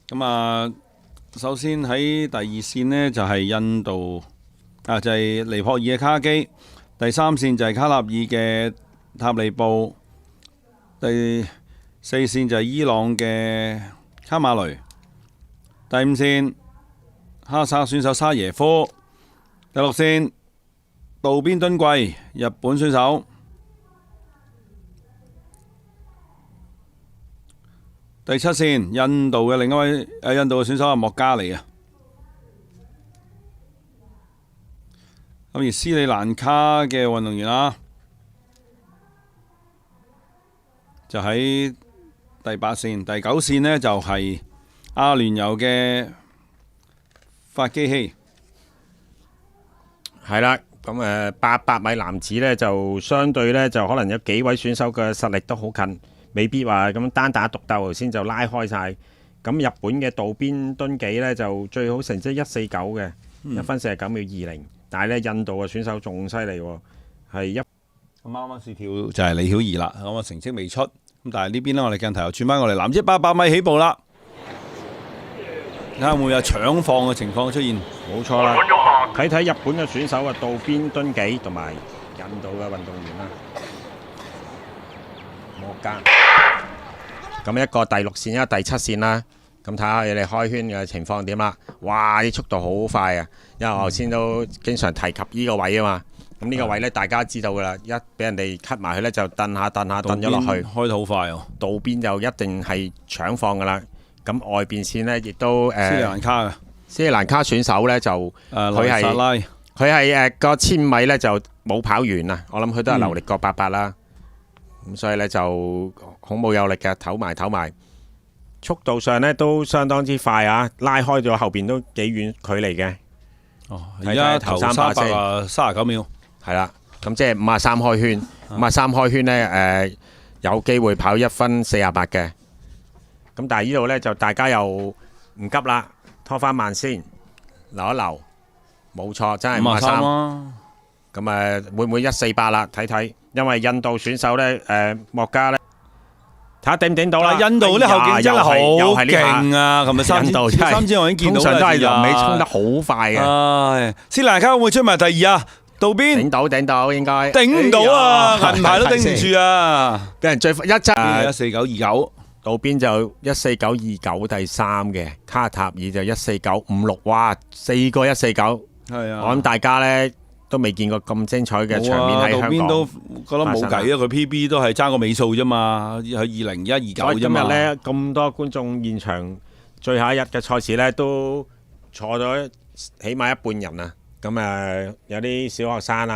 咁啊，首先喺第二線呢，就係印度啊，就係尼泊爾嘅卡基。第三線就係卡納爾嘅塔利布。第四線就係伊朗嘅卡馬雷。第五線哈薩克選手沙耶夫。第六線渡邊敦貴，日本選手。第七線印度嘅另一位印度嘅選手係莫加尼啊。咁而斯里蘭卡嘅運動員啦，就喺第八線。第九線呢，就係阿聯酋嘅法基希。係啦，咁800米男子呢，就相對呢，就可能有幾位選手嘅實力都好近，未必話咁單打獨鬥，頭先就拉開晒。咁日本嘅渡邊敦紀呢，就最好成績149嘅，1分49秒20。但係呢，印度嘅選手仲犀利喎，係啱啱試跳就係李曉儀啦，咁啊成績未出，咁但係呢邊呢，我哋鏡頭又轉翻過嚟，男子800米起步啦，睇下會唔會有搶放嘅情況出現？冇錯啦，睇睇日本嘅選手啊，渡邊敦紀同埋印度嘅運動員啦，莫加。咁一個第6線，一個第7線啦。咁睇下你哋開圈嘅情況點啦。哇！啲速度好快啊！因為我頭先都經常提及呢個位啊嘛。咁呢個位呢，大家知道噶啦，一俾人哋 cut 埋去呢，就蹬下蹬下蹬咗落去。開得好快哦！渡邊就一定係搶放噶啦。咁外邊線呢，亦都斯里蘭卡嘅斯里蘭卡選手呢，就佢係個1000米呢，就冇跑完啊！我諗佢都係流力過800啦。咁所以呢，就孔武有力嘅，唞埋。速度上呢都相當之快啊！拉開咗後邊都幾遠距離嘅。哦，而家頭339秒。係啦，咁即係53開圈，53開圈呢，有機會跑1分48嘅。咁但係呢度呢，就大家又唔急啦，拖翻慢先，留一留。冇錯，真係53。咁會唔會148啦？睇睇，因為印度選手呢，莫加呢。睇下頂唔頂到啦！印度啲後勁真係好勁啊！琴日三千我已經見到啦，通常都係臨尾衝得好快嘅。斯里蘭卡會唔會出埋第2啊？渡邊頂到應該頂唔到啊！銀牌都頂唔住啊！俾人追14929，渡邊就14929第3嘅，卡塔爾就14956，哇，4個149。係啊！我諗大家呢都未見過咁精彩嘅場面喺香港。渡邊都覺得冇計啊！佢 PB 都係爭個尾數啫嘛，喺202129啫嘛。今日呢咁多觀眾現場，最後一日嘅賽事呢都坐咗起碼一半人啊！咁有啲小學生啊。